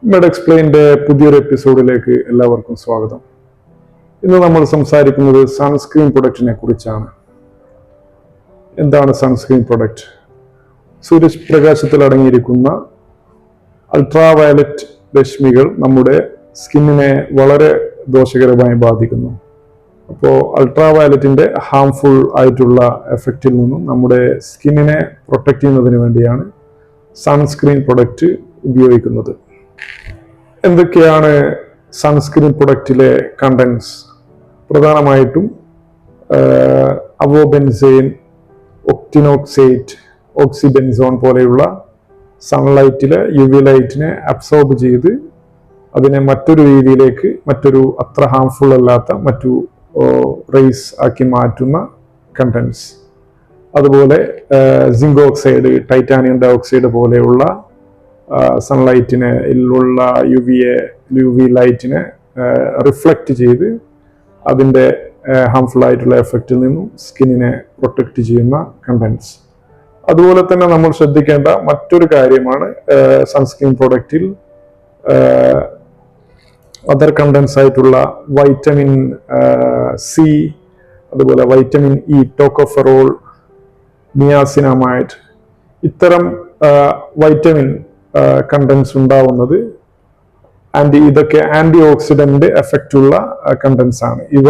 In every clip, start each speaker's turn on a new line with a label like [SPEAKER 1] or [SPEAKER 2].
[SPEAKER 1] മെഡെക്സ്പ്ലെയിൻ്റെ പുതിയൊരു എപ്പിസോഡിലേക്ക് എല്ലാവർക്കും സ്വാഗതം. ഇന്ന് നമ്മൾ സംസാരിക്കുന്നത് സൺസ്ക്രീൻ പ്രൊഡക്റ്റിനെ കുറിച്ചാണ്. എന്താണ് സൺസ്ക്രീൻ പ്രൊഡക്റ്റ്? സൂര്യപ്രകാശത്തിൽ അടങ്ങിയിരിക്കുന്ന അൾട്രാവയലറ്റ് രശ്മികൾ നമ്മുടെ സ്കിന്നിനെ വളരെ ദോഷകരമായി ബാധിക്കുന്നു. അപ്പോൾ അൾട്രാവയലറ്റിൻ്റെ ഹാംഫുൾ ആയിട്ടുള്ള എഫക്റ്റിൽ നിന്നും നമ്മുടെ സ്കിന്നിനെ പ്രൊട്ടക്റ്റ് ചെയ്യുന്നതിന് വേണ്ടിയാണ് സൺസ്ക്രീൻ പ്രൊഡക്റ്റ് ഉപയോഗിക്കുന്നത്. എന്തൊക്കെയാണ് സൺസ്ക്രീൻ പ്രൊഡക്റ്റിലെ കണ്ടൻസ്? പ്രധാനമായിട്ടും അവോബെൻസെയിൻ, ഒക്ടിനോക്സേറ്റ്, ഓക്സിബെൻസോൺ പോലെയുള്ള സൺലൈറ്റിലെ UV ലൈറ്റിനെ അബ്സോർബ് ചെയ്ത് അതിനെ മറ്റൊരു രീതിയിലേക്ക്, മറ്റൊരു അത്ര ഹാംഫുൾ അല്ലാത്ത മറ്റു റേസ് ആക്കി മാറ്റുന്ന കണ്ടൻസ്. അതുപോലെ സിങ്ക് ഓക്സൈഡ്, ടൈറ്റാനിയം ഡയോക്സൈഡ് പോലെയുള്ള സൺലൈറ്റിനെ ഉള്ള UV ലൈറ്റിനെ റിഫ്ലക്റ്റ് ചെയ്ത് അതിൻ്റെ ഹാംഫുൾ ആയിട്ടുള്ള എഫക്റ്റിൽ നിന്നും സ്കിന്നിനെ പ്രൊട്ടക്റ്റ് ചെയ്യുന്ന കണ്ടൻസ്. അതുപോലെ തന്നെ നമ്മൾ ശ്രദ്ധിക്കേണ്ട മറ്റൊരു കാര്യമാണ് സൺസ്ക്രീൻ പ്രൊഡക്റ്റിൽ അതർ കണ്ടൻസ് ആയിട്ടുള്ള വൈറ്റമിൻ C, അതുപോലെ വൈറ്റമിൻ E, ടോക്കോഫെറോൾ, നിയാസിനാമൈഡ്, ഇത്തരം വൈറ്റമിൻ കണ്ടൻസ് ഉണ്ടാവുന്നത് ഇതൊക്കെ ആന്റി ഓക്സിഡന്റ് എഫക്റ്റ് ഉള്ള കണ്ടൻസ് ആണ്. ഇവ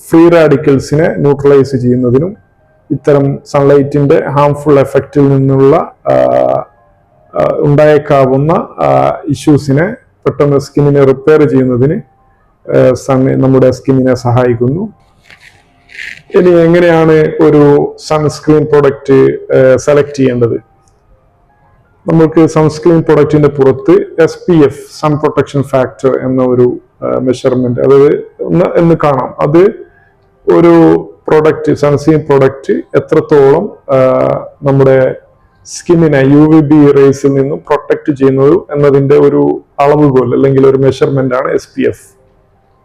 [SPEAKER 1] ഫ്രീ റാഡിക്കൽസിനെ ന്യൂട്രലൈസ് ചെയ്യുന്നതിനും ഇത്തരം സൺലൈറ്റിന്റെ ഹാംഫുൾ എഫക്റ്റിൽ നിന്നുള്ള ഉണ്ടായേക്കാവുന്ന ഇഷ്യൂസിനെ പെട്ടെന്ന് സ്കിന്നിനെ റിപ്പയർ ചെയ്യുന്നതിന് നമ്മുടെ സ്കിന്നിനെ സഹായിക്കുന്നു. ഇനി എങ്ങനെയാണ് ഒരു സൺസ്ക്രീൻ പ്രൊഡക്റ്റ് സെലക്ട് ചെയ്യേണ്ടത്? നമുക്ക് സൺസ്ക്രീൻ പ്രൊഡക്റ്റിന്റെ പുറത്ത് SPF, സൺ പ്രൊട്ടക്ഷൻ ഫാക്ടർ എന്ന ഒരു മെഷർമെന്റ് എന്ന് കാണാം. അത് ഒരു പ്രൊഡക്റ്റ്, സൺസ്ക്രീൻ പ്രൊഡക്റ്റ് എത്രത്തോളം നമ്മുടെ സ്കിന്നിനെ UVB റേസിൽ നിന്നും പ്രൊട്ടക്ട് ചെയ്യുന്നത് എന്നതിന്റെ ഒരു അളവുകോൽ അല്ലെങ്കിൽ ഒരു മെഷർമെന്റ് ആണ് SPF.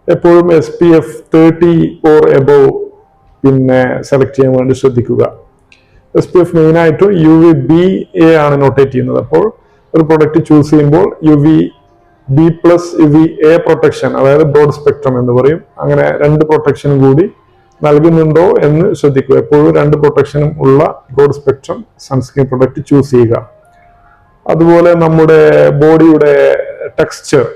[SPEAKER 1] എപ്പോഴും SPF 30 or above സെലക്ട് ചെയ്യാൻ വേണ്ടി ശ്രദ്ധിക്കുക. SPF മെയിനായിട്ടും UVBA ആണ് നോട്ടേറ്റ് ചെയ്യുന്നത്. അപ്പോൾ ഒരു പ്രൊഡക്റ്റ് ചൂസ് ചെയ്യുമ്പോൾ UVB+, UVA പ്രൊട്ടക്ഷൻ, അതായത് ബ്രോഡ് സ്പെക്ട്രം എന്ന് പറയും, അങ്ങനെ രണ്ട് പ്രൊട്ടക്ഷനും കൂടി നൽകുന്നുണ്ടോ എന്ന് ശ്രദ്ധിക്കുക. എപ്പോഴും രണ്ട് പ്രൊട്ടക്ഷനും ഉള്ള broad spectrum sunscreen product choose ചെയ്യുക. അതുപോലെ നമ്മുടെ ബോഡിയുടെ ടെക്സ്ചർ,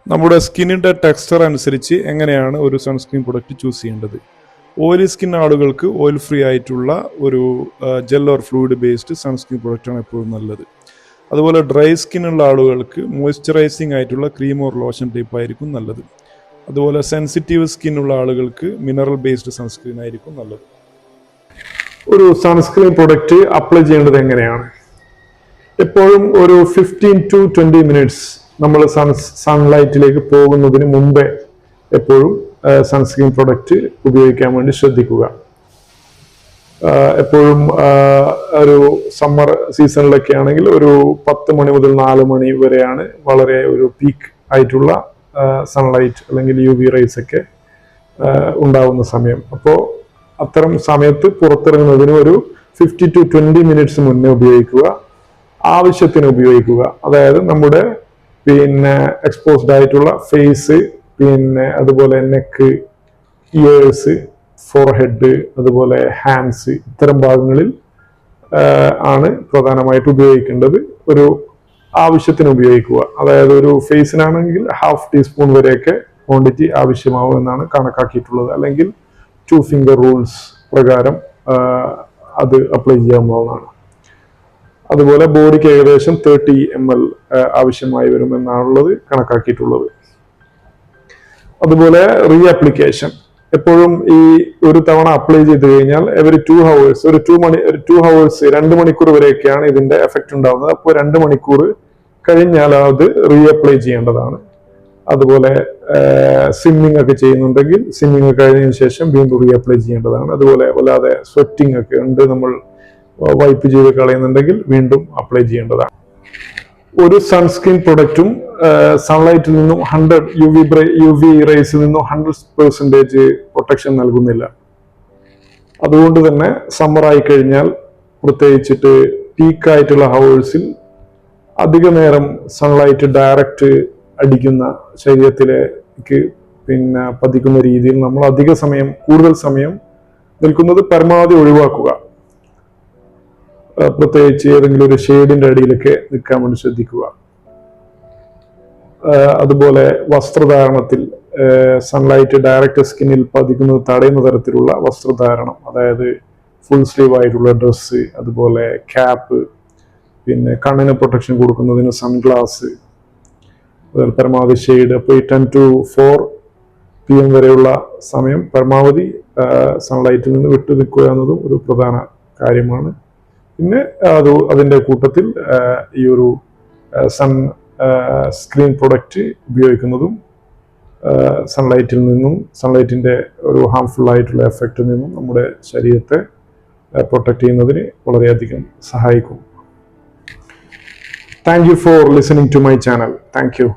[SPEAKER 1] നമ്മുടെ സ്കിന്നിന്റെ ടെക്സ്ചർ അനുസരിച്ച് എങ്ങനെയാണ് ഒരു സൺസ്ക്രീൻ പ്രൊഡക്റ്റ് ചൂസ് ചെയ്യേണ്ടത്. ഓയിലി സ്കിൻ ആളുകൾക്ക് ഓയിൽ ഫ്രീ ആയിട്ടുള്ള ഒരു gel or fluid based sunscreen പ്രൊഡക്റ്റാണ് എപ്പോഴും നല്ലത്. അതുപോലെ ഡ്രൈ സ്കിൻ ഉള്ള ആളുകൾക്ക് മോയ്സ്ചറൈസിങ് ആയിട്ടുള്ള ക്രീം ഓർ ലോഷൻ ടൈപ്പ് ആയിരിക്കും നല്ലത്. അതുപോലെ സെൻസിറ്റീവ് സ്കിൻ ഉള്ള ആളുകൾക്ക് മിനറൽ ബേസ്ഡ് സൺസ്ക്രീൻ ആയിരിക്കും നല്ലത്. ഒരു സൺസ്ക്രീൻ പ്രൊഡക്റ്റ് അപ്ലൈ ചെയ്യേണ്ടത് എങ്ങനെയാണ്? എപ്പോഴും ഒരു 15 to 20 മിനിറ്റ്സ് നമ്മൾ സൺലൈറ്റിലേക്ക് പോകുന്നതിന് മുമ്പേ എപ്പോഴും സൺസ്ക്രീൻ പ്രൊഡക്റ്റ് ഉപയോഗിക്കാൻ വേണ്ടി ശ്രദ്ധിക്കുക. എപ്പോഴും ഒരു സമ്മർ സീസണിലൊക്കെ ആണെങ്കിൽ ഒരു 10 മണി മുതൽ 4 മണി വരെയാണ് വളരെ ഒരു പീക്ക് ആയിട്ടുള്ള സൺലൈറ്റ് അല്ലെങ്കിൽ UV റേസ് ഒക്കെ ഉണ്ടാവുന്ന സമയം. അപ്പോൾ അത്തരം സമയത്ത് പുറത്തിറങ്ങുന്നതിന് ഒരു 15 to 20 മിനിറ്റ്സ് മുന്നേ ഉപയോഗിക്കുക. ആവശ്യത്തിന് ഉപയോഗിക്കുക. അതായത് നമ്മുടെ എക്സ്പോസ്ഡ് ആയിട്ടുള്ള ഫേസ്, അതുപോലെ നെക്ക്, ഇയേഴ്സ്, ഫോർഹെഡ്, അതുപോലെ ഹാൻഡ്സ്, ഇത്തരം ഭാഗങ്ങളിൽ ആണ് പ്രധാനമായിട്ട് ഉപയോഗിക്കേണ്ടത്. ഒരു ആവശ്യത്തിന് ഉപയോഗിക്കുക. അതായത് ഒരു ഫേസിനാണെങ്കിൽ 1/2 ടീസ്പൂൺ വരെയൊക്കെ ക്വാണ്ടിറ്റി ആവശ്യമാവും എന്നാണ് കണക്കാക്കിയിട്ടുള്ളത്. അല്ലെങ്കിൽ 2 ഫിംഗർ റൂൾസ് പ്രകാരം അത് അപ്ലൈ ചെയ്യാവുന്നതാണ്. അതുപോലെ ബോഡിക്ക് ഏകദേശം 30 ml ആവശ്യമായി വരുമെന്നാണുള്ളത് കണക്കാക്കിയിട്ടുള്ളത്. അതുപോലെ റീ ആപ്ലിക്കേഷൻ, എപ്പോഴും ഈ ഒരു തവണ അപ്ലൈ ചെയ്ത് കഴിഞ്ഞാൽ എവറി 2 hours, ഒരു 2 hours 2 മണിക്കൂർ വരെയൊക്കെയാണ് ഇതിന്റെ എഫക്റ്റ് ഉണ്ടാവുന്നത്. അപ്പോൾ 2 മണിക്കൂർ കഴിഞ്ഞാൽ അത് റീ അപ്ലൈ ചെയ്യേണ്ടതാണ്. അതുപോലെ സ്വിമ്മിങ് ഒക്കെ ചെയ്യുന്നുണ്ടെങ്കിൽ സ്വിമ്മിങ് കഴിഞ്ഞതിന് ശേഷം വീണ്ടും റീ അപ്ലൈ ചെയ്യേണ്ടതാണ്. അതുപോലെ വല്ലാതെ സ്വെറ്റിംഗ് ഒക്കെ ഉണ്ട്, നമ്മൾ വൈപ്പ് ചെയ്ത് കളയുന്നുണ്ടെങ്കിൽ വീണ്ടും അപ്ലൈ ചെയ്യേണ്ടതാണ്. ഒരു സൺസ്ക്രീൻ പ്രൊഡക്റ്റും സൺലൈറ്റിൽ നിന്നും 100 UV റേസിൽ നിന്നും 100% പ്രൊട്ടക്ഷൻ നൽകുന്നില്ല. അതുകൊണ്ട് തന്നെ സമ്മർ ആയി കഴിഞ്ഞാൽ പ്രത്യേകിച്ചിട്ട് പീക്കായിട്ടുള്ള ഹവേഴ്സിൽ അധിക നേരം സൺലൈറ്റ് ഡയറക്റ്റ് അടിക്കുന്ന ശരീരത്തിലേക്ക് പിന്നെ പതിക്കുന്ന രീതിയിൽ നമ്മൾ അധിക സമയം കൂടുതൽ സമയം നിൽക്കുന്നത് പരമാവധി ഒഴിവാക്കുക. പ്രത്യേകിച്ച് ഏതെങ്കിലും ഒരു ഷെയ്ഡിന്റെ അടിയിലൊക്കെ നിൽക്കാൻ വേണ്ടി ശ്രദ്ധിക്കുക. അതുപോലെ വസ്ത്രധാരണത്തിൽ സൺലൈറ്റ് ഡയറക്റ്റ് സ്കിന്നിൽ പതിക്കുന്നത് തടയുന്ന തരത്തിലുള്ള വസ്ത്രധാരണം, അതായത് ഫുൾ സ്ലീവ് ആയിട്ടുള്ള ഡ്രസ്സ്, അതുപോലെ ക്യാപ്പ്, പിന്നെ കണ്ണിന് പ്രൊട്ടക്ഷൻ കൊടുക്കുന്നതിന് സൺഗ്ലാസ്, പരമാവധി ഷെയ്ഡ്. അപ്പോൾ ഈ 10 to 4 PM വരെയുള്ള സമയം പരമാവധി സൺലൈറ്റിൽ നിന്ന് വിട്ടു നിൽക്കുക എന്നതും ഒരു പ്രധാന കാര്യമാണ്. പിന്നെ അതിൻ്റെ കൂട്ടത്തിൽ ഈ ഒരു സൺ സ്ക്രീൻ പ്രൊഡക്റ്റ് ഉപയോഗിക്കുന്നതും സൺലൈറ്റിൻ്റെ ഒരു ഹാംഫുൾ ആയിട്ടുള്ള എഫക്റ്റിൽ നിന്നും നമ്മുടെ ശരീരത്തെ പ്രൊട്ടക്റ്റ് ചെയ്യുന്നതിന് വളരെയധികം സഹായിക്കും. Thank you for listening to my channel. Thank you.